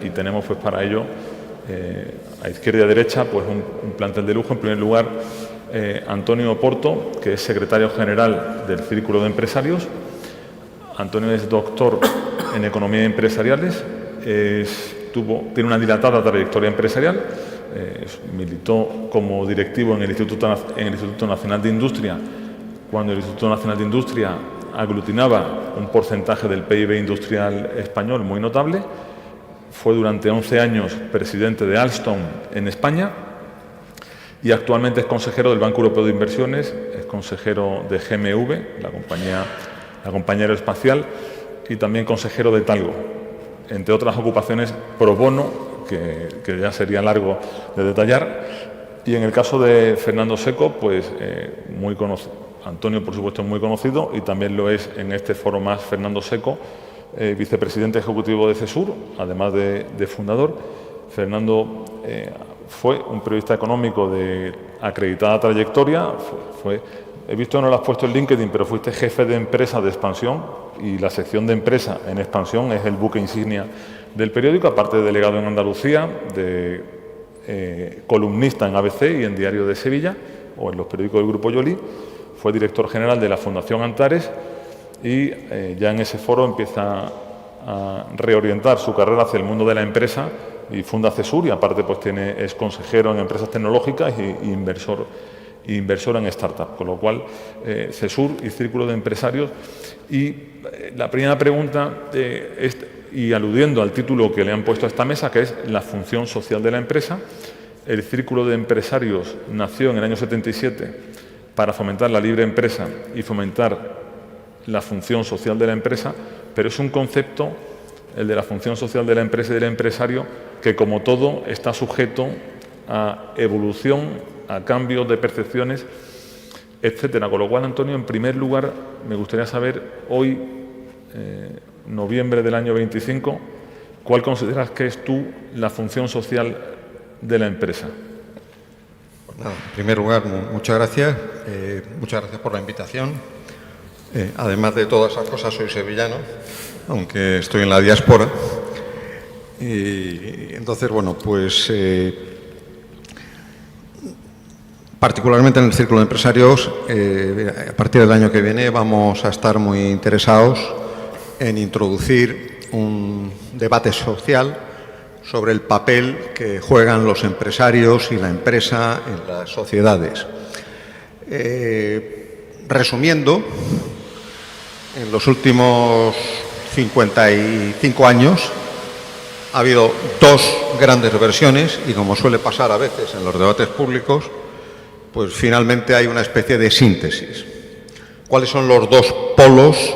y tenemos pues para ello a izquierda y a derecha pues un plantel de lujo. En primer lugar, Antonio Porto, que es secretario general del Círculo de Empresarios. Antonio es doctor en Economía Empresariales, tiene una dilatada trayectoria empresarial, militó como directivo en el Instituto Nacional de Industria, cuando el Instituto Nacional de Industria aglutinaba un porcentaje del PIB industrial español muy notable. Fue durante 11 años presidente de Alstom en España y actualmente es consejero del Banco Europeo de Inversiones, es consejero de GMV, la compañía aeroespacial, y también consejero de Talgo, entre otras ocupaciones pro bono, que ya sería largo de detallar. Y en el caso de Fernando Seco, pues muy conocido. Antonio, por supuesto, es muy conocido y también lo es en este foro más Fernando Seco, vicepresidente ejecutivo de CESUR, además de fundador. Fernando fue un periodista económico de acreditada trayectoria, he visto que no lo has puesto en LinkedIn, pero fuiste jefe de empresa de expansión y la sección de empresa en expansión es el buque insignia del periódico, aparte de delegado en Andalucía, columnista en ABC y en Diario de Sevilla o en los periódicos del Grupo Yoli. Fue director general de la Fundación Antares y ya en ese foro empieza a reorientar su carrera hacia el mundo de la empresa y funda CESUR y aparte pues es consejero en empresas tecnológicas e inversor en startup, con lo cual CESUR y Círculo de Empresarios. Y la primera pregunta, y aludiendo al título que le han puesto a esta mesa, que es la función social de la empresa, el Círculo de Empresarios nació en el año 77 para fomentar la libre empresa y fomentar la función social de la empresa, pero es un concepto, el de la función social de la empresa y del empresario, que como todo está sujeto a evolución, a cambios de percepciones, etcétera. Con lo cual, Antonio, en primer lugar, me gustaría saber hoy, noviembre del año 25, ¿cuál consideras que es tú la función social de la empresa? Nada, en primer lugar, muchas gracias. Muchas gracias por la invitación. Además de todas esas cosas, soy sevillano, aunque estoy en la diáspora. Y entonces, bueno, pues particularmente en el Círculo de Empresarios, a partir del año que viene vamos a estar muy interesados en introducir un debate social sobre el papel que juegan los empresarios y la empresa en las sociedades. Resumiendo, en los últimos 55 años ha habido dos grandes versiones y, como suele pasar a veces en los debates públicos, pues finalmente hay una especie de síntesis. ¿Cuáles son los dos polos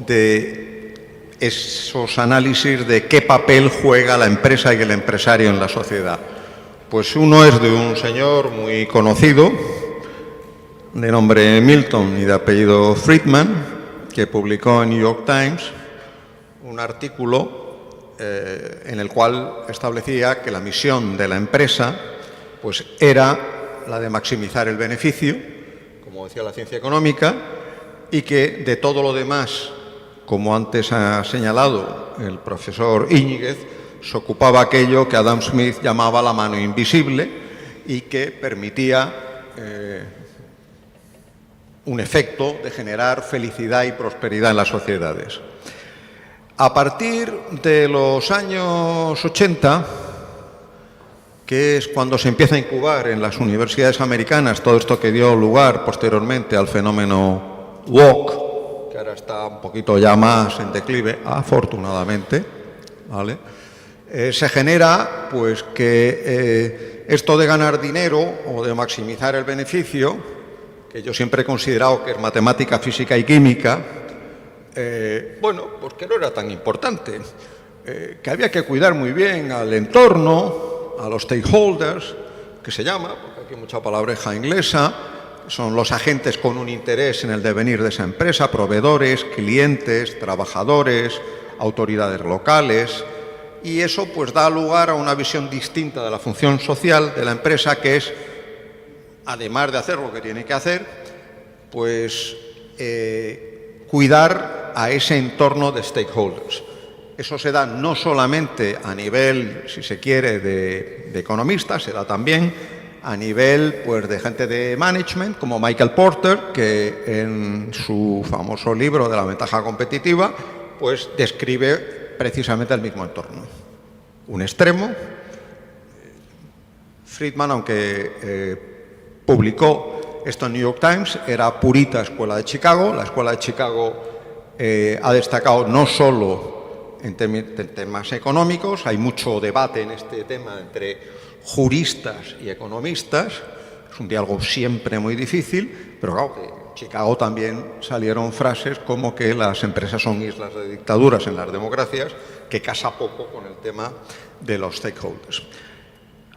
de esos análisis de qué papel juega la empresa y el empresario en la sociedad? Pues uno es de un señor muy conocido, de nombre Milton y de apellido Friedman, que publicó en New York Times un artículo en el cual establecía que la misión de la empresa pues era la de maximizar el beneficio, como decía la ciencia económica, y que de todo lo demás, como antes ha señalado el profesor Íñiguez, se ocupaba aquello que Adam Smith llamaba la mano invisible y que permitía un efecto de generar felicidad y prosperidad en las sociedades. A partir de los años 80, que es cuando se empieza a incubar en las universidades americanas todo esto que dio lugar posteriormente al fenómeno woke, que ahora está un poquito ya más en declive, afortunadamente, ¿vale? Se genera pues que esto de ganar dinero o de maximizar el beneficio, que yo siempre he considerado que es matemática, física y química, bueno, pues que no era tan importante, que había que cuidar muy bien al entorno, a los stakeholders, que se llama, porque aquí hay mucha palabreja inglesa, son los agentes con un interés en el devenir de esa empresa, proveedores, clientes, trabajadores, autoridades locales, y eso pues da lugar a una visión distinta de la función social de la empresa, que es, además de hacer lo que tiene que hacer, pues cuidar a ese entorno de stakeholders. Eso se da no solamente a nivel, si se quiere, de economistas, se da también a nivel, pues, de gente de management, como Michael Porter, que en su famoso libro de la ventaja competitiva, pues describe precisamente el mismo entorno. Un extremo. Friedman, aunque publicó esto en New York Times, era purita escuela de Chicago. La escuela de Chicago ha destacado no solo en temas económicos, hay mucho debate en este tema entre juristas y economistas, es un diálogo siempre muy difícil, pero claro, en Chicago también salieron frases como que las empresas son islas de dictaduras en las democracias, que casa poco con el tema de los stakeholders.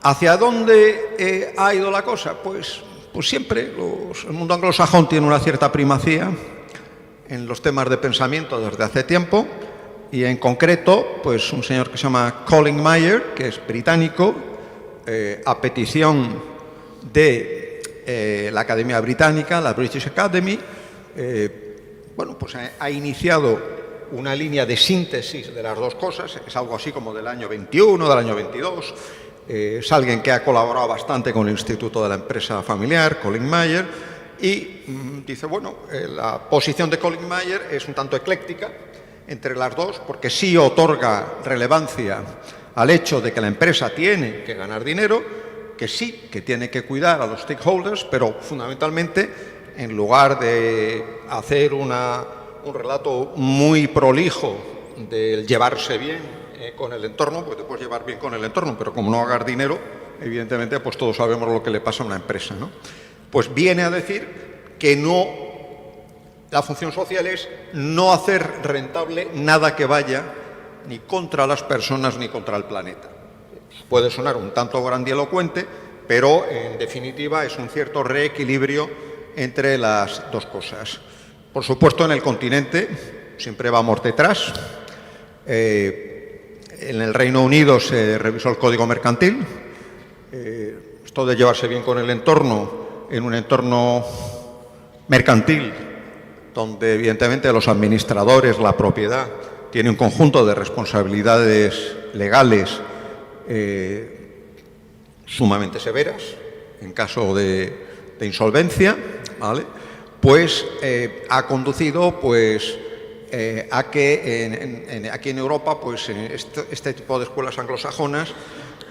¿Hacia dónde ha ido la cosa? Pues siempre el mundo anglosajón tiene una cierta primacía en los temas de pensamiento desde hace tiempo, y en concreto, pues un señor que se llama Colin Mayer, que es británico, a petición de la Academia Británica, la British Academy, bueno, pues ha iniciado una línea de síntesis de las dos cosas. Es algo así como del año 21, del año 22. Es alguien que ha colaborado bastante con el Instituto de la Empresa Familiar, Colin Mayer, y dice, bueno, la posición de Colin Mayer es un tanto ecléctica entre las dos, porque sí otorga relevancia al hecho de que la empresa tiene que ganar dinero, que sí, que tiene que cuidar a los stakeholders, pero fundamentalmente, en lugar de hacer un relato muy prolijo del llevarse bien con el entorno, pues te puedes llevar bien con el entorno, pero como no hagas dinero, evidentemente, pues todos sabemos lo que le pasa a una empresa, ¿no? Pues viene a decir que la función social es no hacer rentable nada que vaya ni contra las personas ni contra el planeta. Puede sonar un tanto grandilocuente, pero en definitiva es un cierto reequilibrio entre las dos cosas. Por supuesto, en el continente siempre vamos detrás. En el Reino Unido se revisó el Código Mercantil. Esto de llevarse bien con el entorno, en un entorno mercantil, donde evidentemente los administradores, la propiedad, tiene un conjunto de responsabilidades legales sumamente severas en caso de insolvencia, ¿vale? Pues ha conducido pues, a que aquí en Europa pues, este tipo de escuelas anglosajonas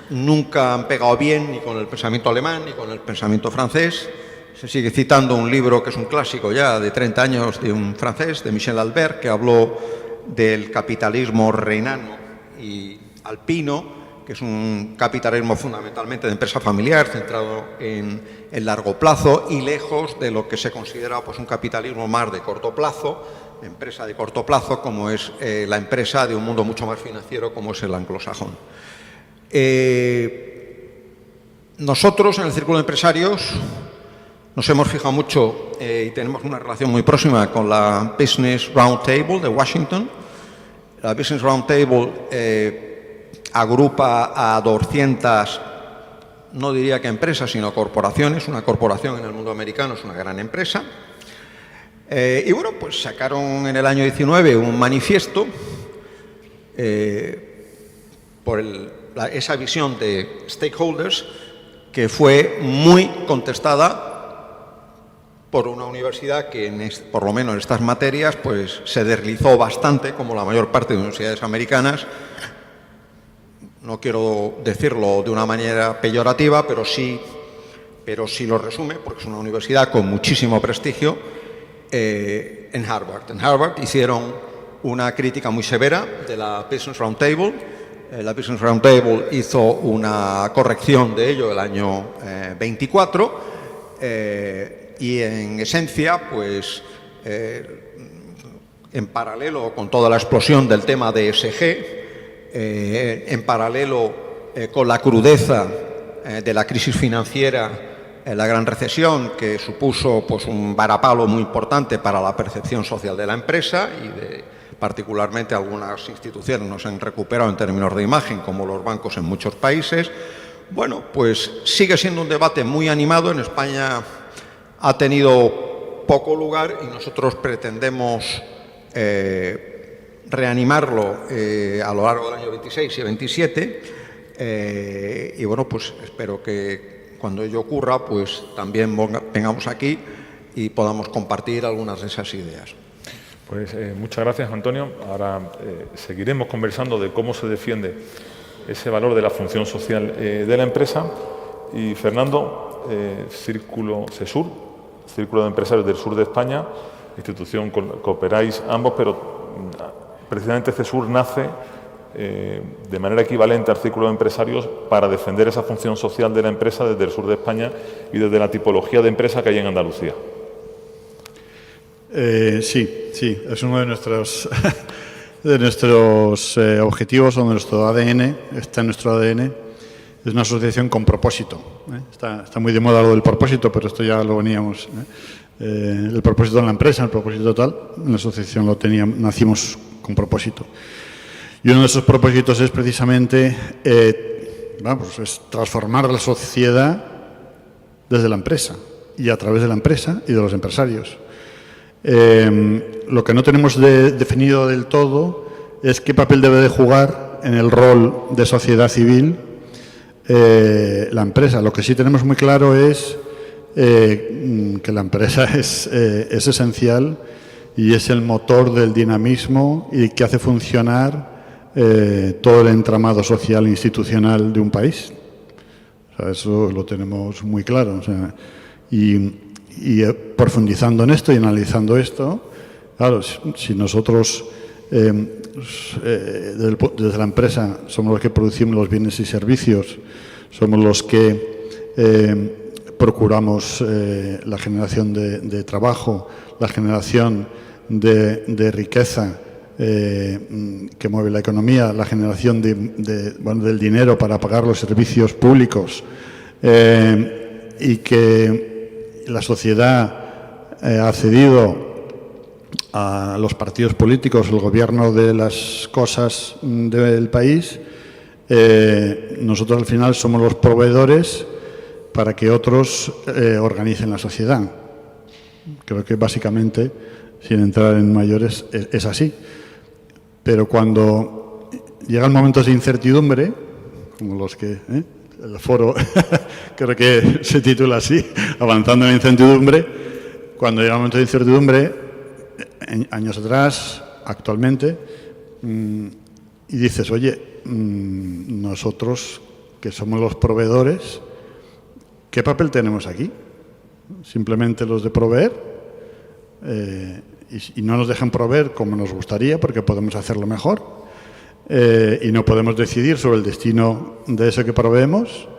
nunca han pegado bien ni con el pensamiento alemán ni con el pensamiento francés. Se sigue citando un libro que es un clásico ya de 30 años de un francés, de Michel Albert, que habló del capitalismo reinano y alpino, que es un capitalismo fundamentalmente de empresa familiar, centrado en el largo plazo y lejos de lo que se considera pues, un capitalismo más de corto plazo, empresa de corto plazo, como es la empresa de un mundo mucho más financiero como es el anglosajón. Nosotros en el Círculo de Empresarios nos hemos fijado mucho y tenemos una relación muy próxima con la Business Roundtable de Washington. La Business Roundtable agrupa a 200, no diría que empresas, sino corporaciones. Una corporación en el mundo americano es una gran empresa. Y bueno, pues sacaron en el año 19 un manifiesto por esa visión de stakeholders que fue muy contestada por una universidad que, por lo menos en estas materias, pues se deslizó bastante, como la mayor parte de universidades americanas. No quiero decirlo de una manera peyorativa, pero sí lo resume, porque es una universidad con muchísimo prestigio en Harvard. En Harvard hicieron una crítica muy severa de la Business Roundtable. La Business Roundtable hizo una corrección de ello el año 24 y en esencia, pues en paralelo con toda la explosión del tema de ESG, en paralelo con la crudeza de la crisis financiera, la gran recesión que supuso pues, un varapalo muy importante para la percepción social de la empresa y particularmente algunas instituciones no se han recuperado en términos de imagen, como los bancos en muchos países. Bueno, pues sigue siendo un debate muy animado. En España ha tenido poco lugar y nosotros pretendemos reanimarlo a lo largo del año 26 y 27 y bueno, pues espero que cuando ello ocurra pues también vengamos aquí y podamos compartir algunas de esas ideas. Pues muchas gracias, Antonio. Ahora seguiremos conversando de cómo se defiende ese valor de la función social de la empresa. Y Fernando, Círculo CESUR, Círculo de Empresarios del Sur de España, institución cooperáis ambos, pero precisamente CESUR nace de manera equivalente al Círculo de Empresarios para defender esa función social de la empresa desde el sur de España y desde la tipología de empresa que hay en Andalucía. Sí, es uno de nuestros objetivos, o de nuestro ADN, está en nuestro ADN. Es una asociación con propósito. Está muy de moda lo del propósito, pero esto ya lo veníamos. El propósito de la empresa, el propósito tal, en la asociación nacimos con propósito. Y uno de esos propósitos es precisamente es transformar la sociedad desde la empresa y a través de la empresa y de los empresarios. Lo que no tenemos definido del todo es qué papel debe de jugar en el rol de sociedad civil la empresa. Lo que sí tenemos muy claro es que la empresa es esencial y es el motor del dinamismo y que hace funcionar todo el entramado social e institucional de un país. O sea, eso lo tenemos muy claro. O sea, y profundizando en esto y analizando esto, claro, si nosotros desde la empresa somos los que producimos los bienes y servicios, somos los que procuramos la generación de trabajo, la generación de riqueza que mueve la economía, la generación del dinero para pagar los servicios públicos y que la sociedad ha cedido a los partidos políticos el gobierno de las cosas del país, nosotros al final somos los proveedores para que otros organicen la sociedad. Creo que básicamente, sin entrar en mayores, es así. Pero cuando llegan momentos de incertidumbre, como los que el foro creo que se titula así, Avanzando en la incertidumbre, cuando llega un momento de incertidumbre, años atrás, actualmente, y dices, oye, nosotros que somos los proveedores, ¿qué papel tenemos aquí? Simplemente los de proveer, y no nos dejan proveer como nos gustaría porque podemos hacerlo mejor, y no podemos decidir sobre el destino de eso que proveemos,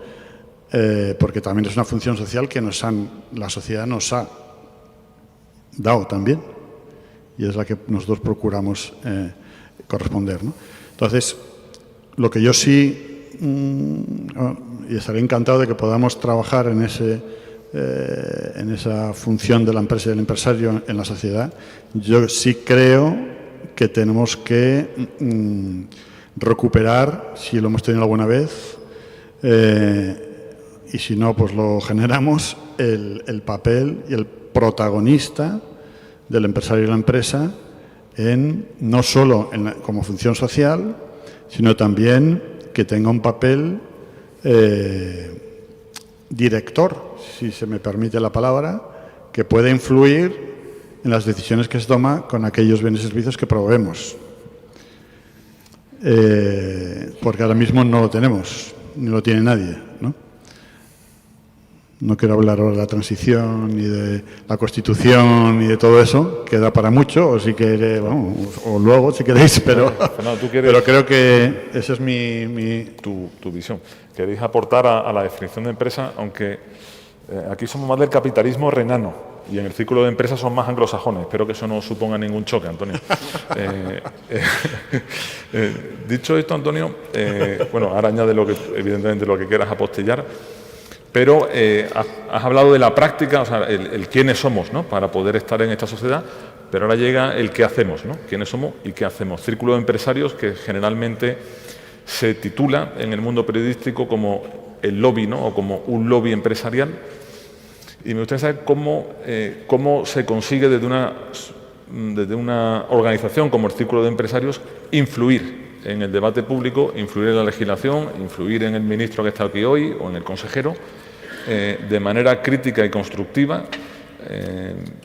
porque también es una función social que la sociedad nos ha dado también, y es la que nosotros procuramos corresponder, ¿no? Entonces, lo que yo sí, y estaré encantado de que podamos trabajar en esa función de la empresa y del empresario en la sociedad, yo sí creo que tenemos que recuperar, si lo hemos tenido alguna vez, y si no, pues lo generamos, el papel y el protagonista del empresario y la empresa no solo como función social, sino también que tenga un papel director, si se me permite la palabra, que pueda influir en las decisiones que se toman con aquellos bienes y servicios que proveemos. Porque ahora mismo no lo tenemos, ni lo tiene nadie, ¿no? No quiero hablar ahora de la transición, ni de la Constitución, ni de todo eso, que da para mucho, o si queréis, o luego si queréis, pero, Fernando, ¿tú quieres, pero creo que esa es tu visión? ¿Queréis aportar a la definición de empresa? Aunque aquí somos más del capitalismo renano y en el círculo de empresas son más anglosajones. Espero que eso no suponga ningún choque, Antonio. Dicho esto, Antonio, bueno, ahora añade evidentemente lo que quieras apostillar, pero has hablado de la práctica, o sea, el quiénes somos, ¿no?, para poder estar en esta sociedad, pero ahora llega el qué hacemos, ¿no? ¿Quiénes somos y qué hacemos? Círculo de empresarios, que generalmente se titula en el mundo periodístico como el lobby, ¿no?, o como un lobby empresarial. Y me gustaría saber cómo se consigue desde una desde una organización como el Círculo de Empresarios, influir en el debate público, influir en la legislación, influir en el ministro que está aquí hoy o en el consejero, de manera crítica y constructiva,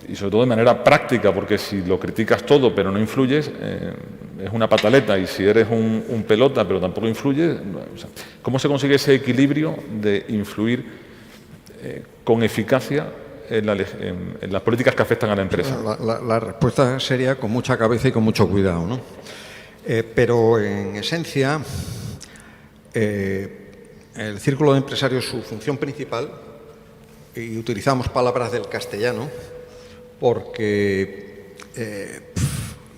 y sobre todo de manera práctica, porque si lo criticas todo pero no influyes, es una pataleta, y si eres un pelota pero tampoco influyes, o sea, ¿cómo se consigue ese equilibrio de influir con eficacia en las políticas que afectan a la empresa? La respuesta sería con mucha cabeza y con mucho cuidado, ¿no? Pero en esencia, el Círculo de Empresarios, su función principal, y utilizamos palabras del castellano porque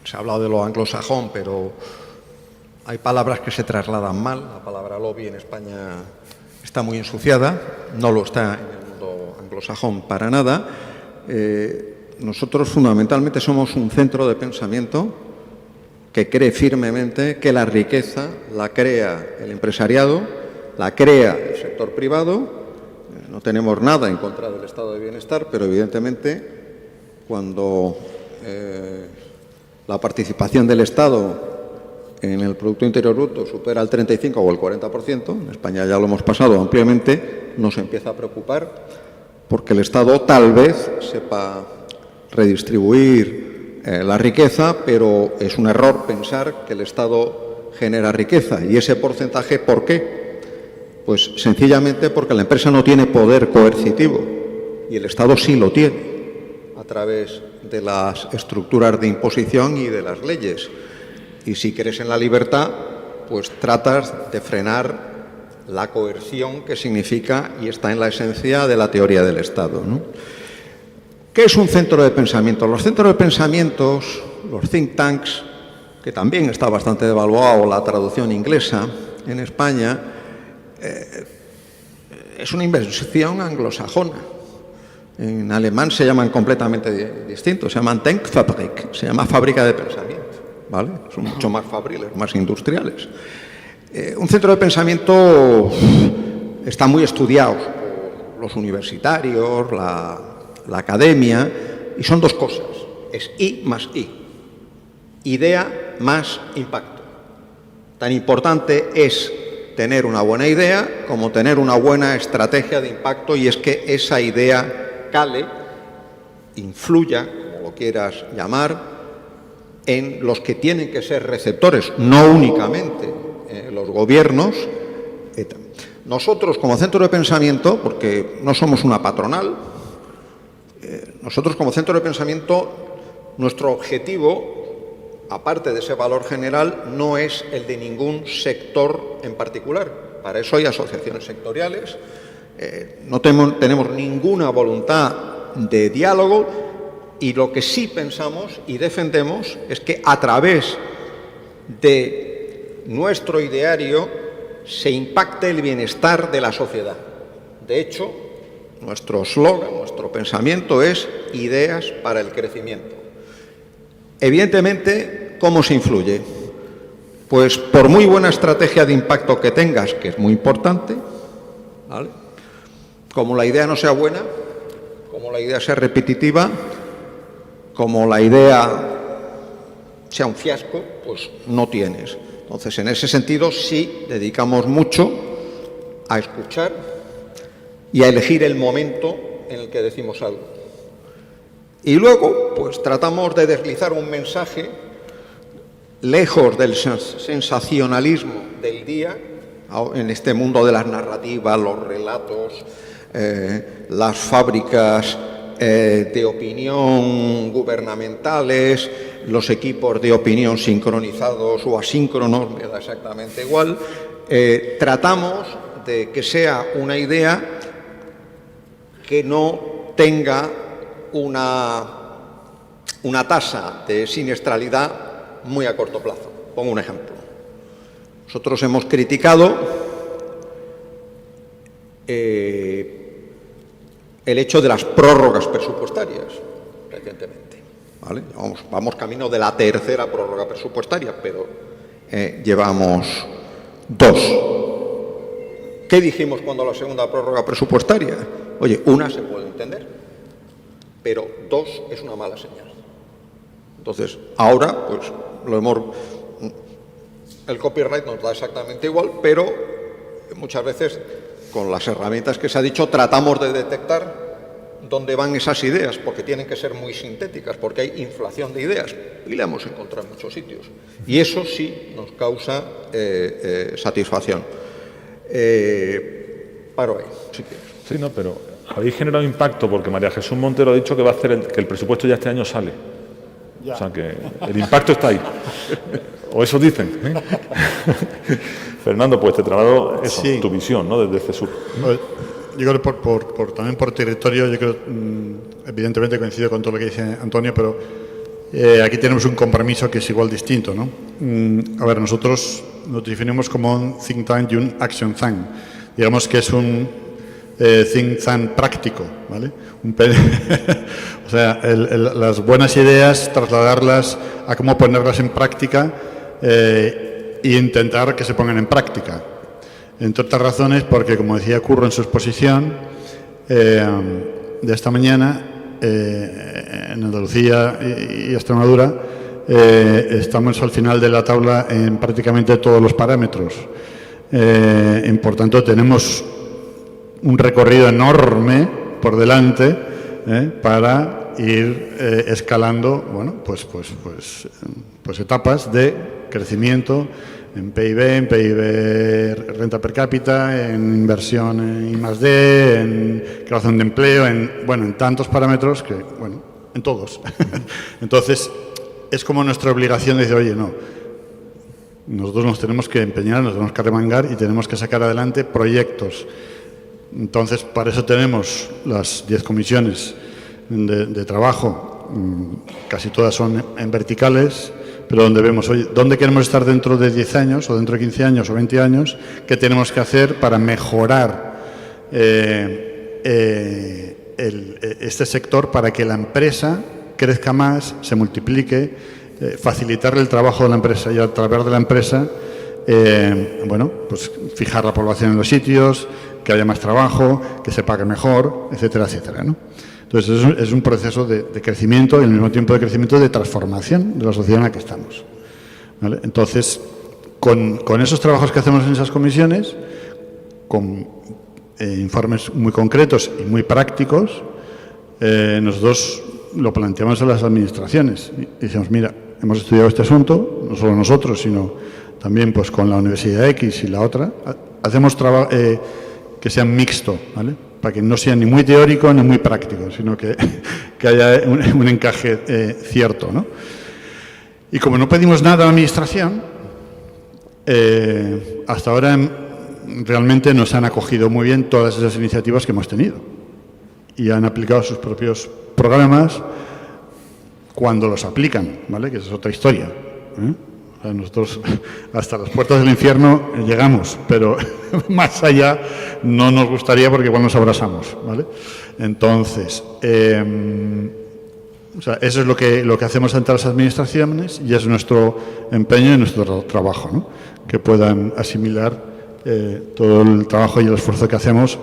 se ha hablado de lo anglosajón, pero hay palabras que se trasladan mal. La palabra lobby en España está muy ensuciada, no lo está en el mundo anglosajón para nada. Nosotros fundamentalmente somos un centro de pensamiento que cree firmemente que la riqueza la crea el empresariado, la crea el sector privado. No tenemos nada en contra del estado de bienestar, pero evidentemente cuando la participación del Estado en el Producto Interior Bruto supera el 35 o el 40%, en España ya lo hemos pasado ampliamente, nos empieza a preocupar porque el Estado tal vez sepa redistribuir la riqueza, pero es un error pensar que el Estado genera riqueza. ¿Y ese porcentaje por qué? Pues sencillamente porque la empresa no tiene poder coercitivo y el Estado sí lo tiene a través de las estructuras de imposición y de las leyes. Y si crees en la libertad, pues tratas de frenar la coerción que significa y está en la esencia de la teoría del Estado, ¿no? ¿Qué es un centro de pensamiento? Los centros de pensamiento, los think tanks, que también está bastante devaluado la traducción inglesa en España, es una invención anglosajona. En alemán se llaman completamente distintos, se llaman Denkfabrik, se llama fábrica de pensamiento, ¿vale? Son mucho más fabriles, más industriales. Un centro de pensamiento está muy estudiado por los universitarios, la academia, y son dos cosas, es I más I, idea más impacto. Tan importante es tener una buena idea como tener una buena estrategia de impacto, y es que esa idea cale, influya, como lo quieras llamar, en los que tienen que ser receptores, no únicamente los gobiernos. Nosotros, como centro de pensamiento, porque no somos una patronal, nosotros como centro de pensamiento, nuestro objetivo, aparte de ese valor general, no es el de ningún sector en particular. Para eso hay asociaciones sectoriales. No tenemos ninguna voluntad de diálogo, y lo que sí pensamos y defendemos es que a través de nuestro ideario se impacte el bienestar de la sociedad. De hecho, nuestro eslogan, nuestro pensamiento es ideas para el crecimiento. Evidentemente, ¿cómo se influye? Pues por muy buena estrategia de impacto que tengas, que es muy importante, ¿vale? Como la idea no sea buena, como la idea sea repetitiva, como la idea sea un fiasco, pues no tienes. Entonces, en ese sentido, sí dedicamos mucho a escuchar y a elegir el momento en el que decimos algo. Y luego, pues tratamos de deslizar un mensaje lejos del sensacionalismo del día, en este mundo de las narrativas, los relatos, las fábricas de opinión gubernamentales, los equipos de opinión sincronizados o asíncronos, me da exactamente igual. Tratamos de que sea una idea que no tenga una tasa de siniestralidad muy a corto plazo. Pongo un ejemplo. Nosotros hemos criticado el hecho de las prórrogas presupuestarias recientemente, ¿vale? Vamos camino de la tercera prórroga presupuestaria, pero llevamos dos. ¿Qué dijimos cuando la segunda prórroga presupuestaria? Oye, una se puede entender, pero dos es una mala señal. Entonces, ahora, pues, el copyright nos da exactamente igual, pero muchas veces, con las herramientas que se ha dicho, tratamos de detectar dónde van esas ideas, porque tienen que ser muy sintéticas, porque hay inflación de ideas, y la hemos encontrado en muchos sitios. Y eso sí nos causa satisfacción. Paro ahí, si quieres. Sí, no, pero habéis generado impacto, porque María Jesús Montero ha dicho que va a hacer que el presupuesto ya este año sale. Ya. O sea, que el impacto está ahí. O eso dicen. Fernando, pues te traslado eso, sí, tu visión, ¿no?, desde CESUR. Yo creo que también por territorio, yo creo, evidentemente coincido con todo lo que dice Antonio, pero aquí tenemos un compromiso que es igual distinto, ¿no? A ver, nosotros nos definimos como un think tank y un action tank. Digamos que es un think tank práctico, ¿vale? O sea, las buenas ideas, trasladarlas a cómo ponerlas en práctica e intentar que se pongan en práctica. Entre otras razones, porque, como decía Curro en su exposición de esta mañana, en Andalucía y Extremadura estamos al final de la tabla en prácticamente todos los parámetros. Por tanto, tenemos un recorrido enorme por delante para ir escalando, bueno, pues etapas de crecimiento en PIB, renta per cápita, en inversión en I+D, en creación de empleo, en tantos parámetros que, bueno, en todos. Entonces, es como nuestra obligación de decir, oye, no, nosotros nos tenemos que empeñar, nos tenemos que arremangar y tenemos que sacar adelante proyectos. Entonces, para eso tenemos las 10 comisiones de trabajo, casi todas son en verticales, pero donde vemos, oye, ¿dónde queremos estar dentro de 10 años, o dentro de 15 años, o 20 años? ¿Qué tenemos que hacer para mejorar este sector para que la empresa crezca más, se multiplique, facilitar el trabajo de la empresa y a través de la empresa, bueno, pues fijar la población en los sitios, que haya más trabajo, que se pague mejor, etcétera, etcétera, ¿no? Entonces, es un proceso de crecimiento y al mismo tiempo de crecimiento de transformación de la sociedad en la que estamos, ¿vale? Entonces, con esos trabajos que hacemos en esas comisiones, con informes muy concretos y muy prácticos, nosotros lo planteamos a las administraciones y decimos, mira, hemos estudiado este asunto, no solo nosotros, sino también pues con la Universidad X y la otra, hacemos trabajo que sea mixto, ¿vale?, para que no sea ni muy teórico ni muy práctico, sino que haya un encaje cierto, ¿no? Y como no pedimos nada a la Administración, hasta ahora realmente nos han acogido muy bien todas esas iniciativas que hemos tenido y han aplicado sus propios programas cuando los aplican, ¿vale?, que esa es otra historia, ¿eh? O sea, nosotros hasta las puertas del infierno llegamos, pero más allá no nos gustaría porque igual nos abrasamos, ¿vale? Entonces, o sea, eso es lo que hacemos ante las administraciones y es nuestro empeño y nuestro trabajo, ¿no?, que puedan asimilar todo el trabajo y el esfuerzo que hacemos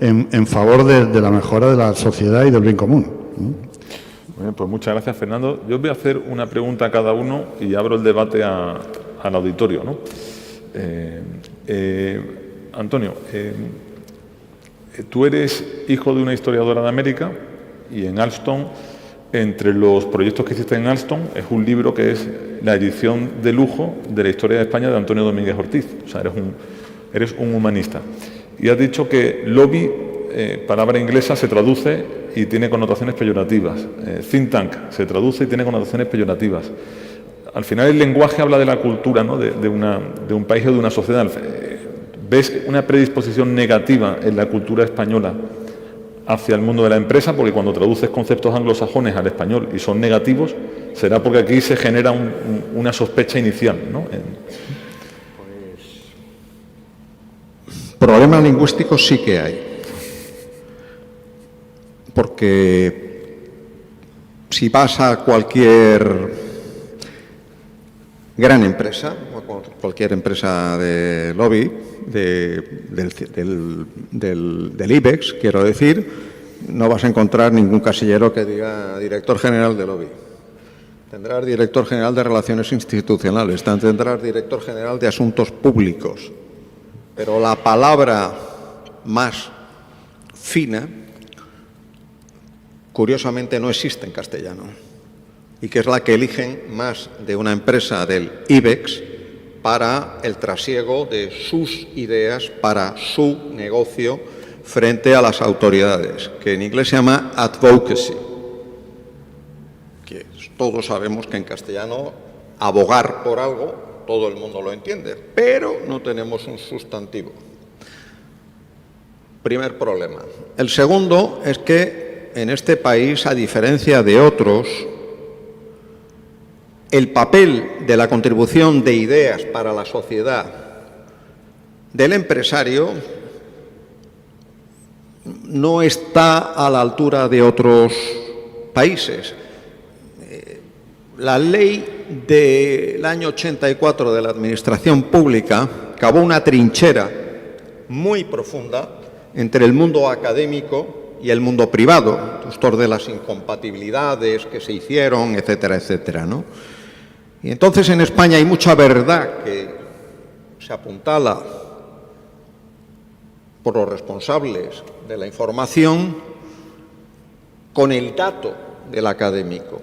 en favor de la mejora de la sociedad y del bien común, ¿no? Bien, pues muchas gracias, Fernando. Yo voy a hacer una pregunta a cada uno y abro el debate al auditorio, ¿no? Antonio, tú eres hijo de una historiadora de América y en Alstom, entre los proyectos que hiciste en Alstom, es un libro que es la edición de lujo de la historia de España de Antonio Domínguez Ortiz. O sea, eres un humanista. Y has dicho que lobby, palabra inglesa, se traduce y tiene connotaciones peyorativas. Think tank se traduce y tiene connotaciones peyorativas. Al final el lenguaje habla de la cultura, ¿no?, de un país o de una sociedad. ¿Ves una predisposición negativa en la cultura española hacia el mundo de la empresa? Porque cuando traduces conceptos anglosajones al español y son negativos, será porque aquí se genera una sospecha inicial, ¿no? Problemas lingüísticos sí que hay. Porque si vas a cualquier gran empresa, o cualquier empresa de lobby, del IBEX, quiero decir, no vas a encontrar ningún casillero que diga director general de lobby. tendrás director general de Relaciones Institucionales, tendrás director general de Asuntos Públicos, pero la palabra más fina, curiosamente, no existe en castellano, y que es la que eligen más de una empresa del IBEX para el trasiego de sus ideas, para su negocio frente a las autoridades, que en inglés se llama advocacy, que todos sabemos que en castellano abogar por algo todo el mundo lo entiende, pero no tenemos un sustantivo. Primer problema. El segundo es que en este país, a diferencia de otros, el papel de la contribución de ideas para la sociedad del empresario no está a la altura de otros países. La ley del año 84 de la Administración Pública cavó una trinchera muy profunda entre el mundo académico y el mundo privado, esto de las incompatibilidades que se hicieron, etcétera, etcétera, ¿no? Y entonces en España hay mucha verdad que se apuntala por los responsables de la información con el dato del académico.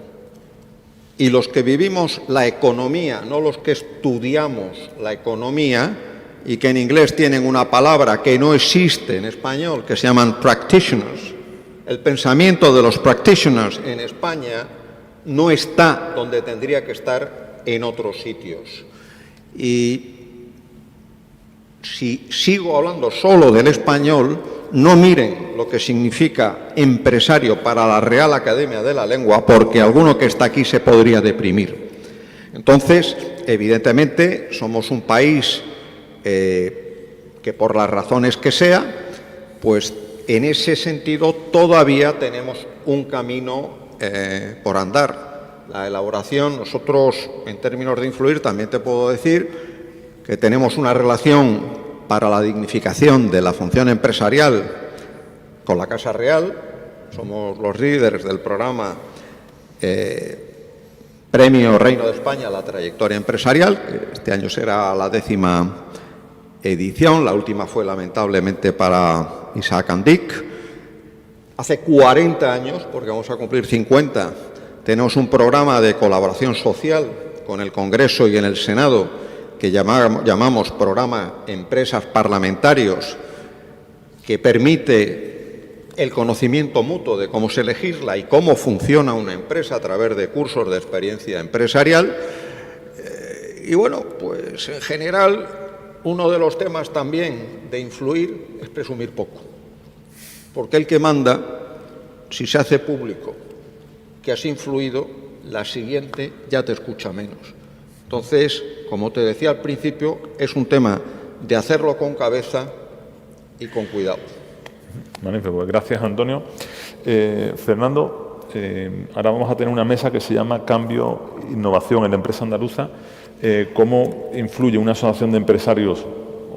Y los que vivimos la economía, no los que estudiamos la economía, y que en inglés tienen una palabra que no existe en español, que se llaman practitioners. El pensamiento de los practitioners en España no está donde tendría que estar en otros sitios. Y si sigo hablando solo del español, no miren lo que significa empresario para la Real Academia de la Lengua, porque alguno que está aquí se podría deprimir. Entonces, evidentemente, somos un país que por las razones que sea, pues en ese sentido todavía tenemos un camino por andar. La elaboración, nosotros en términos de influir también te puedo decir que tenemos una relación para la dignificación de la función empresarial con la Casa Real, somos los líderes del programa Premio Reino de España a la Trayectoria Empresarial, que este año será la 10ª edición, la última fue lamentablemente para Isaac Andic. Hace 40 años, porque vamos a cumplir 50, tenemos un programa de colaboración social con el Congreso y en el Senado que llamamos Programa Empresas Parlamentarios, que permite el conocimiento mutuo de cómo se legisla y cómo funciona una empresa a través de cursos de experiencia empresarial. Y bueno, pues en general, uno de los temas también de influir es presumir poco. Porque el que manda, si se hace público que has influido, la siguiente ya te escucha menos. Entonces, como te decía al principio, es un tema de hacerlo con cabeza y con cuidado. Magnífico, pues gracias, Antonio. Fernando, ahora vamos a tener una mesa que se llama Cambio, Innovación en la Empresa Andaluza. ¿Cómo influye una asociación de empresarios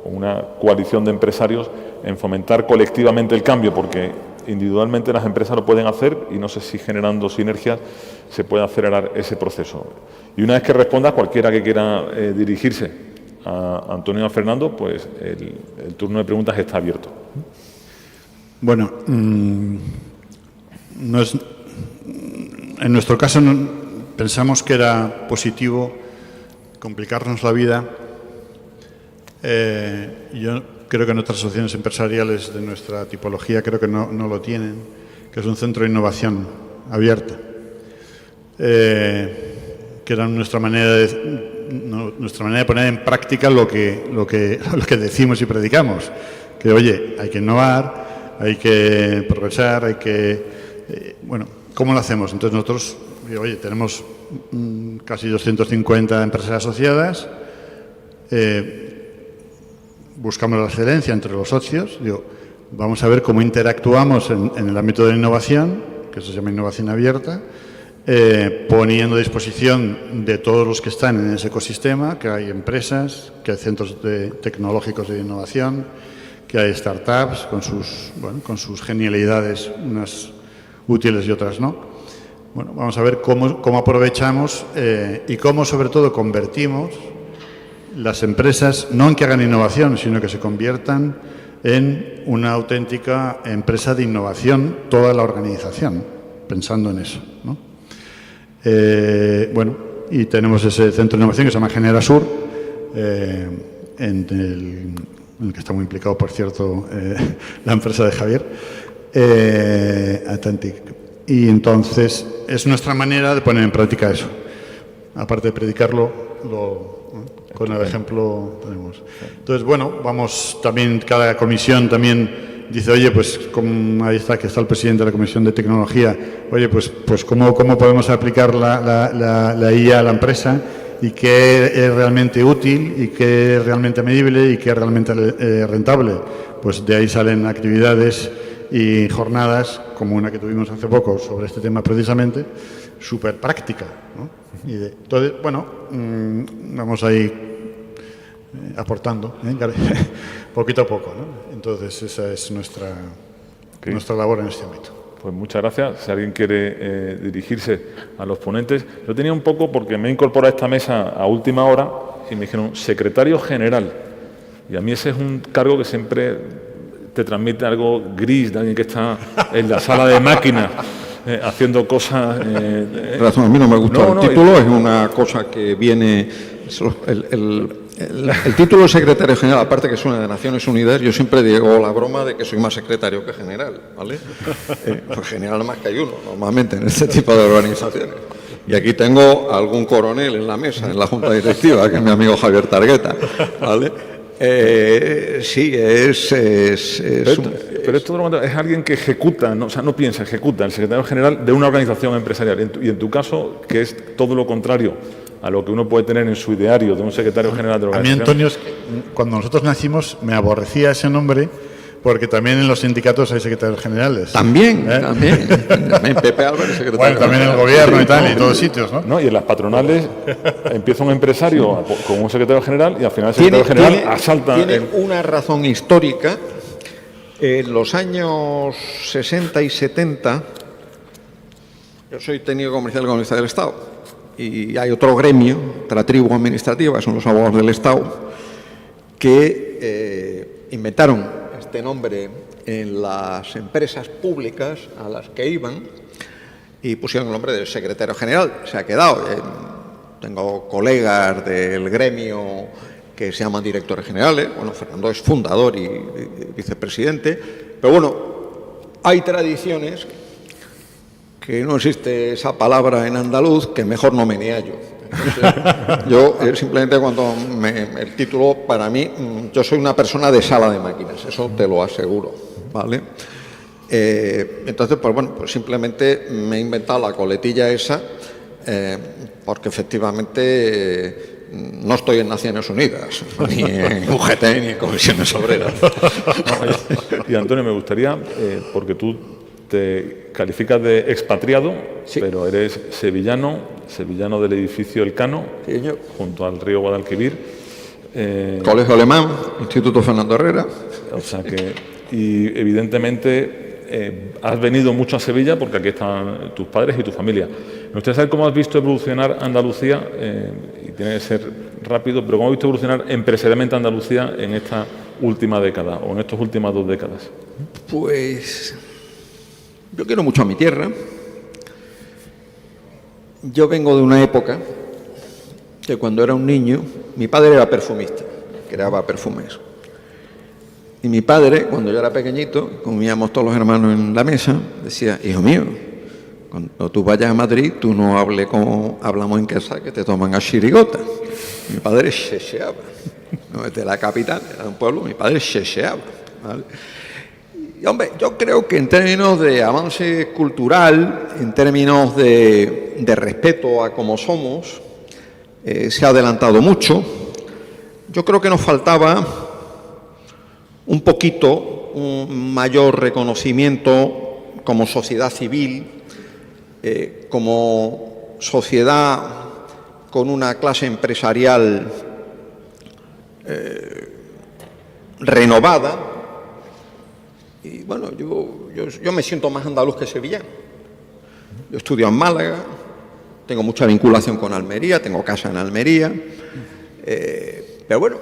o una coalición de empresarios en fomentar colectivamente el cambio? Porque individualmente las empresas lo pueden hacer y no sé si generando sinergias se puede acelerar ese proceso. Y una vez que responda, cualquiera que quiera dirigirse a Antonio y a Fernando, pues el turno de preguntas está abierto. Bueno, en nuestro caso pensamos que era positivo complicarnos la vida. Yo creo que en otras asociaciones empresariales de nuestra tipología creo que no lo tienen, que es un centro de innovación abierta, que era nuestra manera de poner en práctica lo que decimos y predicamos, que oye, hay que innovar, hay que progresar, hay que bueno, ¿cómo lo hacemos? Entonces nosotros, oye, tenemos casi 250 empresas asociadas, buscamos la excelencia entre los socios, vamos a ver cómo interactuamos en el ámbito de la innovación, que eso se llama innovación abierta, poniendo a disposición de todos los que están en ese ecosistema, que hay empresas, que hay centros tecnológicos de innovación, que hay startups con sus genialidades, unas útiles y otras no. Bueno, vamos a ver cómo aprovechamos y cómo, sobre todo, convertimos las empresas, no en que hagan innovación, sino que se conviertan en una auténtica empresa de innovación, toda la organización, pensando en eso, ¿no? Bueno, y tenemos ese centro de innovación que se llama Generasur, en el que está muy implicado, por cierto, la empresa de Javier, Atlantic. Y entonces es nuestra manera de poner en práctica eso. Aparte de predicarlo, con el ejemplo tenemos. Entonces, bueno, vamos también, cada comisión también dice, oye, pues ahí está, que está el presidente de la Comisión de Tecnología, oye, pues ¿cómo podemos aplicar la IA a la empresa y qué es realmente útil y qué es realmente medible y qué es realmente rentable? Pues de ahí salen actividades y jornadas, como una que tuvimos hace poco sobre este tema precisamente, súper práctica, ¿no? Entonces, bueno, vamos ahí aportando, poquito a poco, ¿no? Entonces, esa es nuestra labor en este ámbito. Pues muchas gracias. Si alguien quiere dirigirse a los ponentes. Yo tenía un poco, porque me he incorporado a esta mesa a última hora y me dijeron secretario general. Y a mí ese es un cargo que siempre te transmite algo gris, de alguien que está en la sala de máquinas haciendo cosas. Razón, a mí no me gusta. El título es una cosa que viene. El título de secretario general, aparte que suena de Naciones Unidas, yo siempre digo la broma de que soy más secretario que general, ¿vale? Pues general más que hay uno, normalmente, en este tipo de organizaciones. Y aquí tengo algún coronel en la mesa, en la junta directiva, que es mi amigo Javier Targueta, ¿vale? Sí, pero esto es alguien que ejecuta, ¿no? O sea, no piensa, ejecuta, el secretario general de una organización empresarial. Y en tu caso, que es todo lo contrario a lo que uno puede tener en su ideario de un secretario general de la organización. A mí, Antonio, cuando nosotros nacimos me aborrecía ese nombre, porque también en los sindicatos hay secretarios generales. También Pepe Álvarez, secretario bueno, también en el gobierno y tal, y en todos sitios, ¿no? No, y en las patronales empieza un empresario con un secretario general y al final el secretario general asalta. Tiene una razón histórica. En los años 60 y 70, yo soy técnico comercial del Ministerio del Estado. Y hay otro gremio, otra tribu administrativa, son los abogados del Estado, que inventaron este nombre en las empresas públicas a las que iban y pusieron el nombre de secretario general. Se ha quedado. Tengo colegas del gremio que se llaman directores generales. Bueno, Fernando es fundador y vicepresidente. Pero bueno, hay tradiciones que no existe esa palabra en andaluz, que mejor no me niallo. Yo simplemente cuando el título, para mí, yo soy una persona de sala de máquinas, eso te lo aseguro, ¿vale? Entonces, pues bueno, pues simplemente me he inventado la coletilla esa, porque efectivamente no estoy en Naciones Unidas, ni en UGT, ni en Comisiones Obreras. Y Antonio, me gustaría, porque tú te calificas de expatriado, sí, pero eres sevillano del edificio Elcano, sí, junto al río Guadalquivir. Colegio Alemán, Instituto Fernando Herrera. O sea que, y evidentemente has venido mucho a Sevilla porque aquí están tus padres y tu familia. Me gustaría saber cómo has visto evolucionar Andalucía, y tiene que ser rápido, pero cómo has visto evolucionar empresarialmente Andalucía en esta última década o en estas últimas 2 décadas. Pues yo quiero mucho a mi tierra. Yo vengo de una época que cuando era un niño, mi padre era perfumista, creaba perfumes. Y mi padre, cuando yo era pequeñito, comíamos todos los hermanos en la mesa, decía, hijo mío, cuando tú vayas a Madrid, tú no hables como hablamos en casa, que te toman a chirigota. Mi padre checheaba. No es de la capital, era de un pueblo, mi padre checheaba, ¿vale? Y, hombre, yo creo que en términos de avance cultural, en términos de respeto a cómo somos, se ha adelantado mucho. Yo creo que nos faltaba un poquito un mayor reconocimiento como sociedad civil, como sociedad con una clase empresarial renovada. Y bueno, yo me siento más andaluz que sevillano. Yo estudio en Málaga, tengo mucha vinculación con Almería, tengo casa en Almería, pero bueno,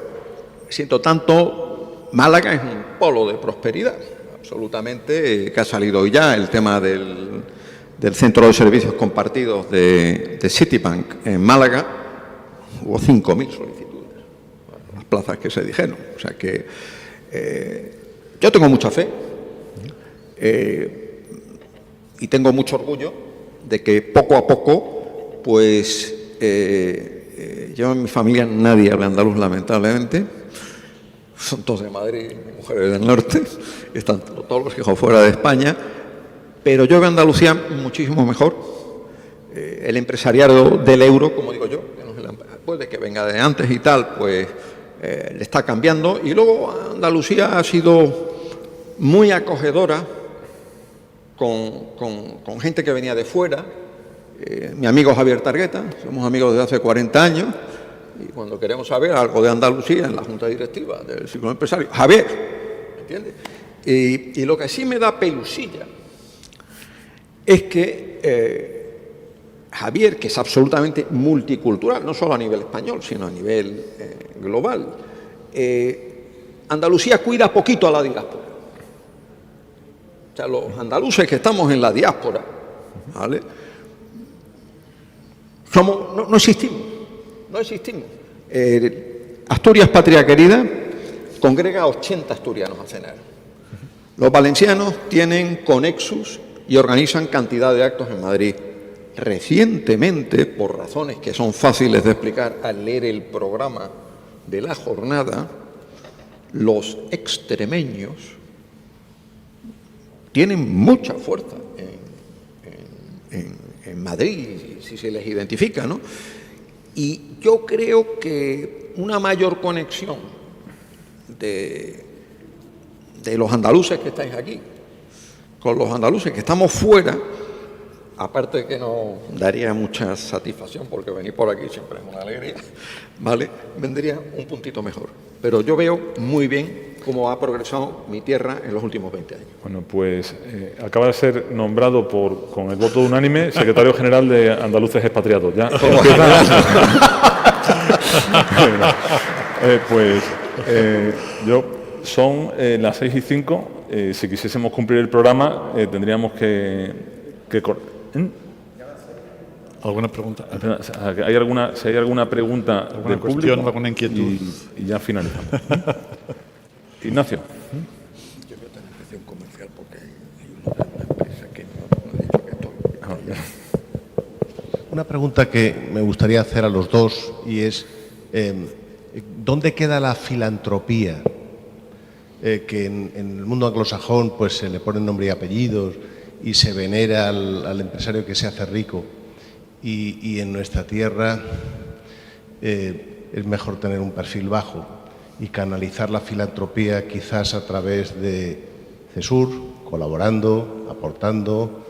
siento tanto, Málaga es un polo de prosperidad, absolutamente, que ha salido hoy ya el tema del Centro de Servicios Compartidos de Citibank en Málaga. Hubo 5.000 solicitudes, las plazas que se dijeron. O sea que yo tengo mucha fe y tengo mucho orgullo de que poco a poco, pues yo en mi familia nadie habla andaluz, lamentablemente. Son todos de Madrid, mujeres del norte, están todos los hijos fuera de España, pero yo veo Andalucía muchísimo mejor. El empresariado del euro, como digo yo, puede que venga de antes y tal, pues le está cambiando. Y luego Andalucía ha sido muy acogedora con gente que venía de fuera. Mi amigo Javier Targueta, somos amigos desde hace 40 años, y cuando queremos saber algo de Andalucía en la Junta Directiva del Círculo Empresario, Javier, ¿entiendes? Y lo que sí me da pelusilla es que Javier, que es absolutamente multicultural, no solo a nivel español, sino a nivel global, Andalucía cuida poquito a la diáspora. O sea, los andaluces que estamos en la diáspora, ¿vale?, no existimos. Asturias, patria querida, congrega a 80 asturianos a cenar. Los valencianos tienen conexus y organizan cantidad de actos en Madrid. Recientemente, por razones que son fáciles de explicar al leer el programa de la jornada, los extremeños tienen mucha fuerza en Madrid, si se les identifica, ¿no? Y yo creo que una mayor conexión de los andaluces que estáis aquí con los andaluces que estamos fuera, aparte de que nos daría mucha satisfacción, porque venir por aquí siempre es una alegría, ¿vale?, vendría un puntito mejor. Pero yo veo muy bien cómo ha progresado mi tierra en los últimos 20 años. Bueno, pues acaba de ser nombrado con el voto unánime secretario general de Andaluces Expatriados. ¿Ya? Son las 6:05. Si quisiésemos cumplir el programa, tendríamos que ¿Alguna pregunta? Si hay alguna pregunta del público, alguna inquietud. Y ya finalizamos. Ignacio. Yo voy a tener que hacer un comercial porque hay una empresa que no ha dicho que estoy. Una pregunta que me gustaría hacer a los dos, y es ¿dónde queda la filantropía? Que en el mundo anglosajón pues se le ponen nombre y apellidos y se venera al empresario que se hace rico, y en nuestra tierra es mejor tener un perfil bajo y canalizar la filantropía quizás a través de CESUR, colaborando, aportando,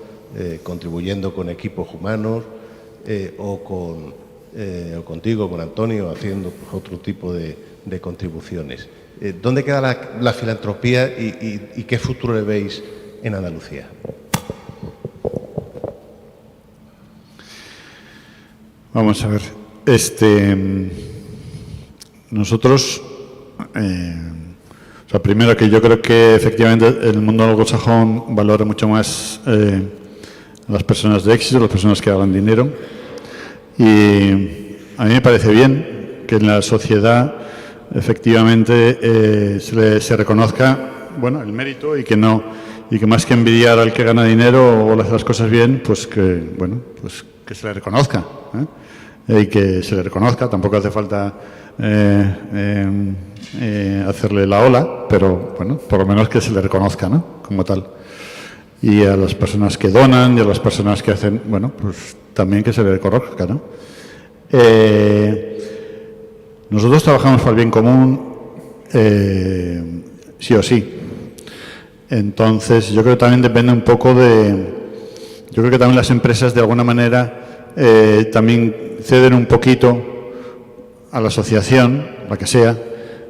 contribuyendo con equipos humanos, o contigo, con Antonio, haciendo otro tipo de contribuciones. ¿Dónde queda la filantropía y qué futuro le veis en Andalucía? Vamos a ver. Nosotros, primero, que yo creo que efectivamente el mundo anglosajón valora mucho más a las personas de éxito, las personas que hagan dinero. Y a mí me parece bien que en la sociedad efectivamente se reconozca, bueno, el mérito, y que más que envidiar al que gana dinero o le hace las cosas bien, pues que se le reconozca, y que se le reconozca. Tampoco hace falta hacerle la ola, pero bueno, por lo menos que se le reconozca, ¿no?, como tal. Y a las personas que donan y a las personas que hacen, bueno, pues también que se le reconozca, ¿no? Nosotros trabajamos para el bien común, sí o sí. Entonces, yo creo que también depende un poco yo creo que también las empresas, de alguna manera, también ceden un poquito a la asociación, la que sea,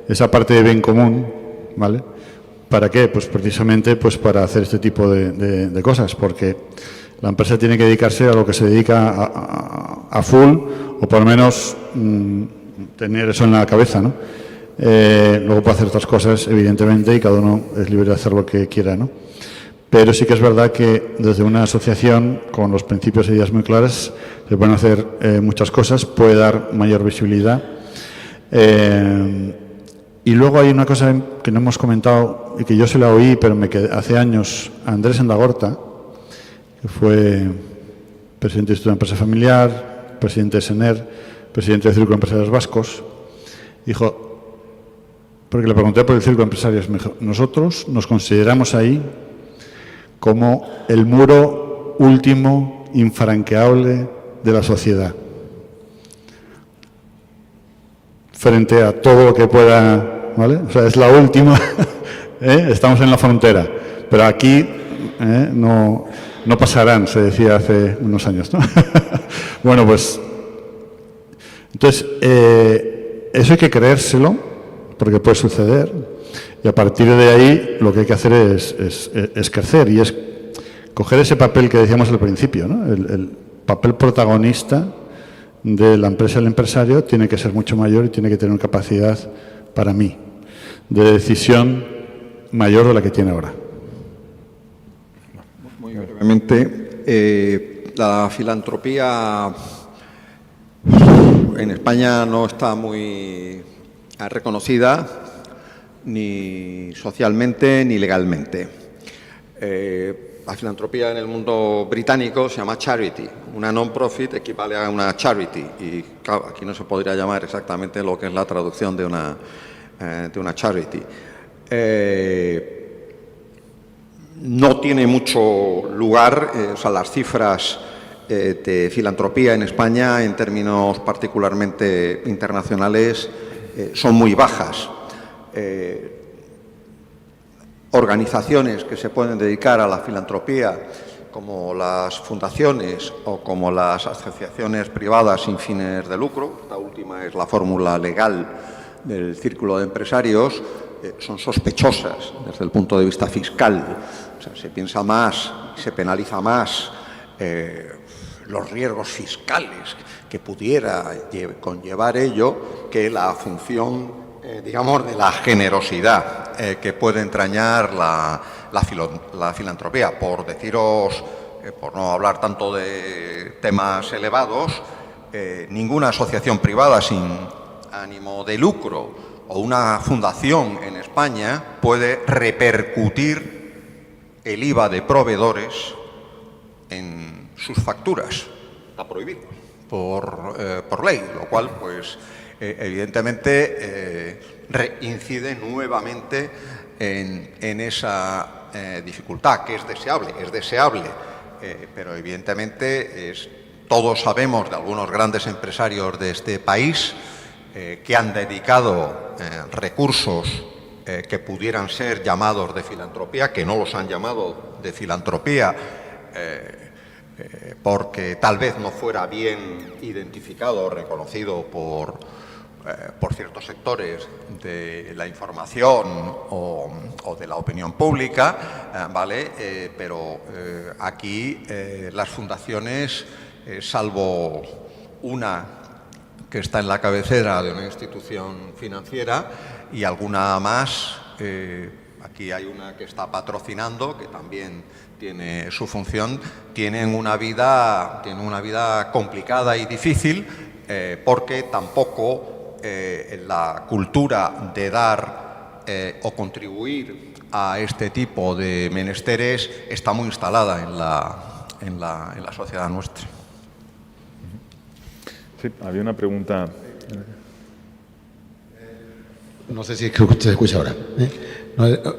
esa parte de bien común, ¿vale? ¿Para qué? Pues precisamente pues para hacer este tipo de cosas, porque La empresa tiene que dedicarse a lo que se dedica a full, o por lo menos tener eso en la cabeza, ¿no? Luego puede hacer otras cosas, evidentemente, y cada uno es libre de hacer lo que quiera, ¿no? Pero sí que es verdad que desde una asociación con los principios e ideas muy claras se pueden hacer muchas cosas, puede dar mayor visibilidad. Y luego hay una cosa que no hemos comentado y que yo se la oí, pero me quedé hace años, a Andrés Endagorta, que fue presidente del Instituto de Empresa Familiar, presidente de SENER, presidente del Círculo de Empresarios Vascos, dijo, porque le pregunté por el Círculo de Empresarios, me dijo, nosotros nos consideramos ahí como el muro último, infranqueable de la sociedad, frente a todo lo que pueda, ¿vale? O sea, es la última, estamos en la frontera, pero aquí no pasarán, se decía hace unos años, ¿no? Bueno, pues, entonces, eso hay que creérselo, porque puede suceder. Y a partir de ahí lo que hay que hacer es crecer y es coger ese papel que decíamos al principio, ¿no? El papel protagonista de la empresa del empresario tiene que ser mucho mayor y tiene que tener una capacidad, para mí, de decisión mayor de la que tiene ahora. Muy brevemente, la filantropía en España no está muy reconocida, ni socialmente ni legalmente. La filantropía en el mundo británico se llama charity. Una non-profit equivale a una charity y claro, aquí no se podría llamar exactamente lo que es la traducción de una charity. No tiene mucho lugar, o sea, las cifras de filantropía en España en términos particularmente internacionales son muy bajas. Organizaciones que se pueden dedicar a la filantropía, como las fundaciones o como las asociaciones privadas sin fines de lucro, esta última es la fórmula legal del Círculo de Empresarios, son sospechosas desde el punto de vista fiscal. O sea, se piensa más, se penaliza más los riesgos fiscales que pudiera conllevar ello que la función digamos, de la generosidad que puede entrañar la filantropía. Por deciros, por no hablar tanto de temas elevados, ninguna asociación privada sin ánimo de lucro o una fundación en España puede repercutir el IVA de proveedores en sus facturas. Está prohibido por ley, lo cual, pues, evidentemente incide nuevamente en esa dificultad, que es deseable, pero evidentemente todos sabemos de algunos grandes empresarios de este país que han dedicado recursos que pudieran ser llamados de filantropía, que no los han llamado de filantropía, porque tal vez no fuera bien identificado o reconocido por ciertos sectores de la información o de la opinión pública, ¿vale? Pero aquí las fundaciones, salvo una que está en la cabecera de una institución financiera y alguna más, aquí hay una que está patrocinando, que también tiene su función, tienen una vida complicada y difícil, porque tampoco la cultura de dar o contribuir a este tipo de menesteres está muy instalada en la sociedad nuestra. Sí, había una pregunta. No sé si se escucha ahora.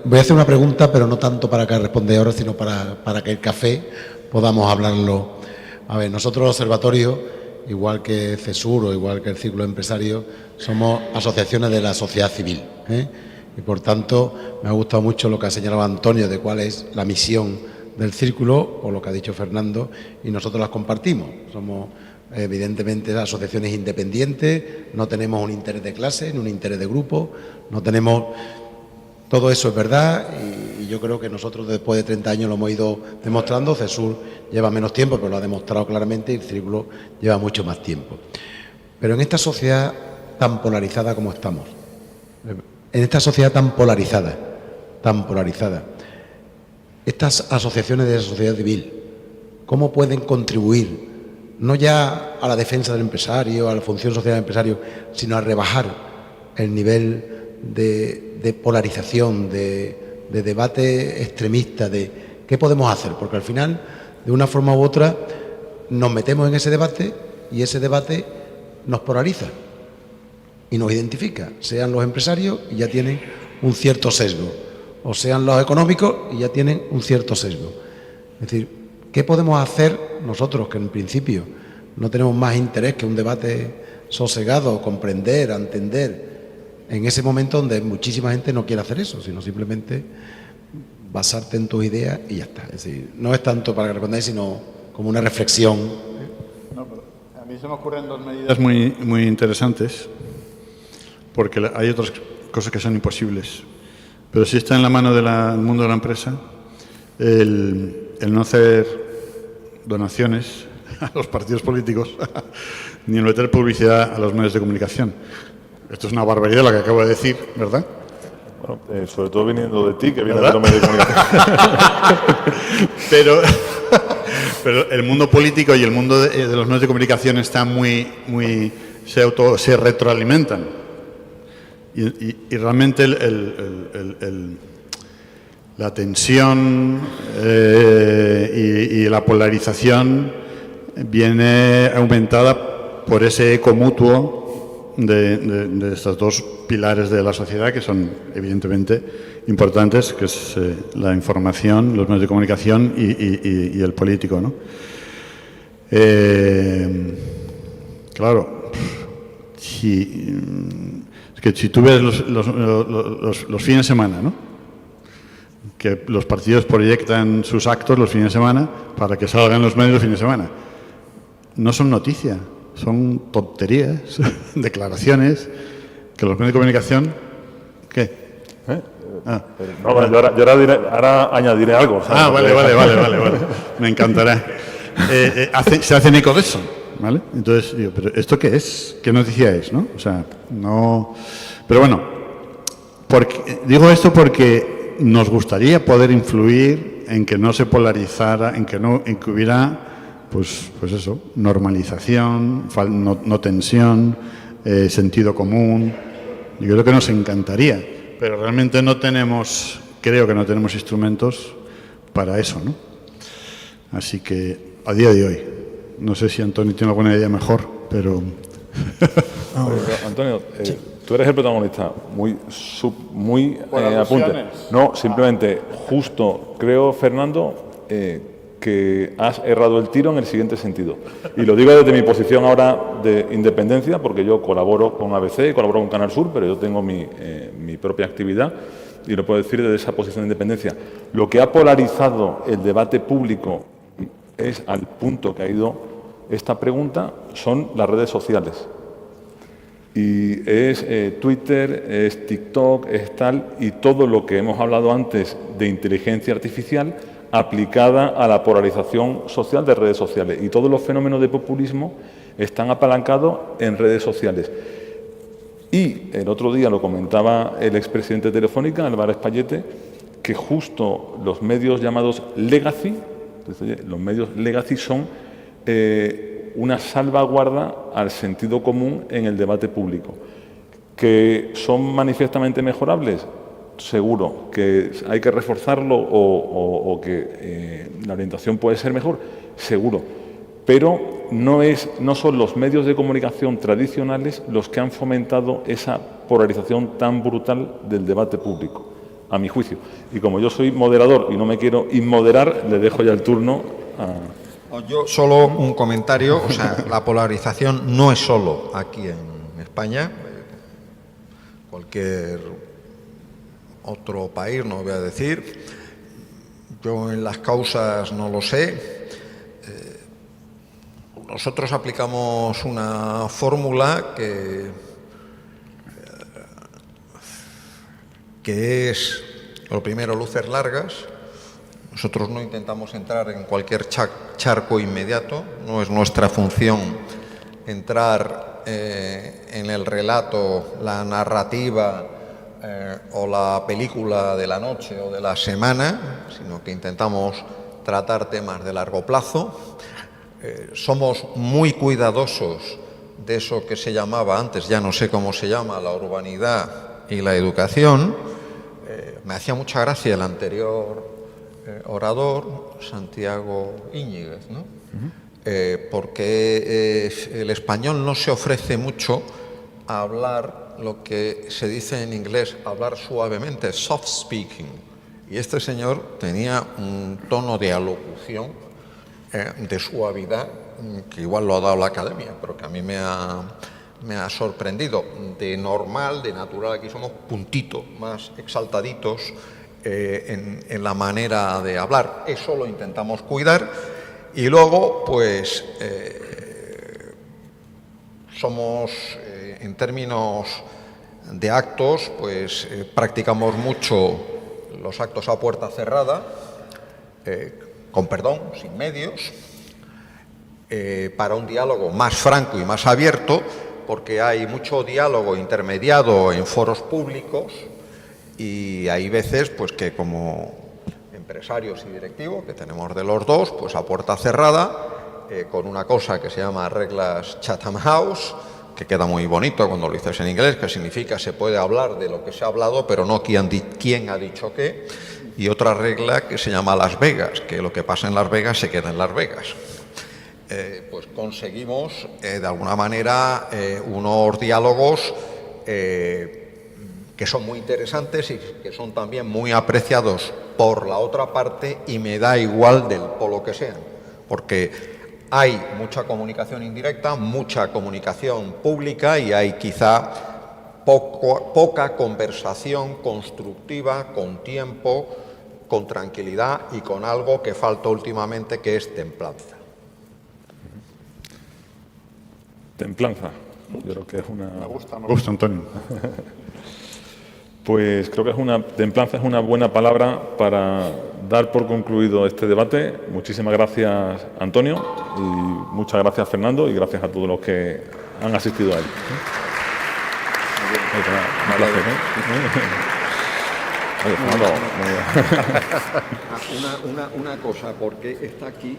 Voy a hacer una pregunta, pero no tanto para que responda ahora, sino para que el café podamos hablarlo. A ver, nosotros el Observatorio, igual que CESUR o igual que el Círculo de Empresarios, somos asociaciones de la sociedad civil. Y por tanto, me ha gustado mucho lo que ha señalado Antonio de cuál es la misión del Círculo, o lo que ha dicho Fernando, y nosotros las compartimos. Somos, evidentemente, asociaciones independientes, no tenemos un interés de clase, ni un interés de grupo, no tenemos... Todo eso es verdad y Y yo creo que nosotros después de 30 años lo hemos ido demostrando. CESUR lleva menos tiempo, pero lo ha demostrado claramente, y el Círculo lleva mucho más tiempo. Pero en esta sociedad tan polarizada como estamos, en esta sociedad tan polarizada, estas asociaciones de la sociedad civil, ¿cómo pueden contribuir no ya a la defensa del empresario, a la función social del empresario, sino a rebajar el nivel de polarización, de debate extremista, de qué podemos hacer? Porque al final, de una forma u otra, nos metemos en ese debate y ese debate nos polariza y nos identifica, sean los empresarios y ya tienen un cierto sesgo, o sean los económicos y ya tienen un cierto sesgo. Es decir, ¿qué podemos hacer nosotros, que en principio no tenemos más interés que un debate sosegado, comprender, entender, en ese momento donde muchísima gente no quiere hacer eso, sino simplemente basarte en tus ideas y ya está? Es decir, no es tanto para que respondáis, sino como una reflexión. A mí se me ocurren dos medidas muy interesantes, porque hay otras cosas que son imposibles. Pero sí está en la mano del mundo de la empresa el no hacer donaciones a los partidos políticos ni el meter publicidad a los medios de comunicación. Esto es una barbaridad lo que acabo de decir, ¿verdad? Bueno, sobre todo viniendo de ti, que viene ¿verdad? de los medios de comunicación. pero el mundo político y el mundo de los medios de comunicación están se retroalimentan. Y realmente la tensión y la polarización viene aumentada por ese eco mutuo de estos dos pilares de la sociedad, que son evidentemente importantes, que es la información, los medios de comunicación y el político, ¿no? Claro, si tú ves los fines de semana, ¿no?, que los partidos proyectan sus actos los fines de semana para que salgan los medios los fines de semana, no son noticia, son tonterías, declaraciones que los medios de comunicación... ¿Qué? No, yo ahora añadiré algo. Vale. Me encantará. Se hacen eco de eso, ¿vale? Entonces digo, ¿pero esto qué es? ¿Qué noticia es, no? O sea, no... Pero bueno, digo esto porque nos gustaría poder influir en que no se polarizara, en que hubiera, pues eso, normalización, no tensión, sentido común. Yo creo que nos encantaría, pero realmente creo que no tenemos instrumentos para eso, ¿no? Así que, a día de hoy, no sé si Antonio tiene alguna idea mejor, pero... Antonio, tú eres el protagonista, muy apunte. No, simplemente, justo, creo, Fernando, que has errado el tiro en el siguiente sentido. Y lo digo desde mi posición ahora de independencia, porque yo colaboro con ABC y colaboro con Canal Sur, pero yo tengo mi propia actividad y lo puedo decir desde esa posición de independencia. Lo que ha polarizado el debate público es, al punto que ha ido esta pregunta, son las redes sociales. Y es Twitter, es TikTok, es tal, y todo lo que hemos hablado antes de inteligencia artificial aplicada a la polarización social de redes sociales. Y todos los fenómenos de populismo están apalancados en redes sociales. Y el otro día lo comentaba el expresidente de Telefónica, Álvarez Pallete, que justo los medios llamados legacy, los medios legacy son una salvaguarda al sentido común en el debate público. ¿Que son manifiestamente mejorables? Seguro. ¿Que hay que reforzarlo o que la orientación puede ser mejor? Seguro. Pero no son los medios de comunicación tradicionales los que han fomentado esa polarización tan brutal del debate público, a mi juicio. Y como yo soy moderador y no me quiero inmoderar, le dejo ya el turno a... Yo solo un comentario, o sea, la polarización no es solo aquí en España, cualquier otro país, no voy a decir, yo en las causas no lo sé. Nosotros aplicamos una fórmula que es Lo primero, luces largas. Nosotros no intentamos entrar en cualquier charco inmediato, no es nuestra función entrar en el relato, la narrativa o la película de la noche o de la semana, sino que intentamos tratar temas de largo plazo. Somos muy cuidadosos de eso que se llamaba antes, ya no sé cómo se llama, la urbanidad y la educación. Me hacía mucha gracia el anterior orador, Santiago Íñiguez, ¿no? Porque el español no se ofrece mucho a hablar lo que se dice en inglés, hablar suavemente, soft speaking. Y este señor tenía un tono de alocución, de suavidad, que igual lo ha dado la academia, pero que a mí me ha sorprendido. De normal, de natural, aquí somos puntito, más exaltaditos en la manera de hablar. Eso lo intentamos cuidar. Y luego, pues, somos, en términos de actos, pues practicamos mucho los actos a puerta cerrada, con perdón, sin medios, para un diálogo más franco y más abierto, porque hay mucho diálogo intermediado en foros públicos y hay veces pues que como empresarios y directivos, que tenemos de los dos, pues a puerta cerrada, con una cosa que se llama reglas Chatham House, que queda muy bonito cuando lo dices en inglés, que significa se puede hablar de lo que se ha hablado, pero no quién ha dicho qué, y otra regla que se llama Las Vegas, que lo que pasa en Las Vegas se queda en Las Vegas. Pues conseguimos de alguna manera unos diálogos que son muy interesantes y que son también muy apreciados por la otra parte, y me da igual del polo que sean, porque hay mucha comunicación indirecta, mucha comunicación pública y hay quizá poca conversación constructiva, con tiempo, con tranquilidad y con algo que falta últimamente, que es templanza. Templanza. Yo creo que es una... Me gusta, Antonio. Pues creo que templanza es una buena palabra para dar por concluido este debate. Muchísimas gracias, Antonio, y muchas gracias, Fernando, y gracias a todos los que han asistido a él. Un placer, Una cosa, porque está aquí,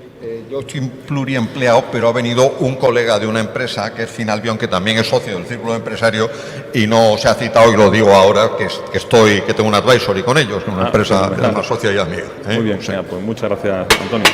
yo estoy pluriempleado, pero ha venido un colega de una empresa, que es Finalbion, que también es socio del Círculo de Empresarios, y no se ha citado, y lo digo ahora, que tengo un advisory con ellos, una empresa, una socia y amiga. Muy bien, pues muchas gracias, Antonio.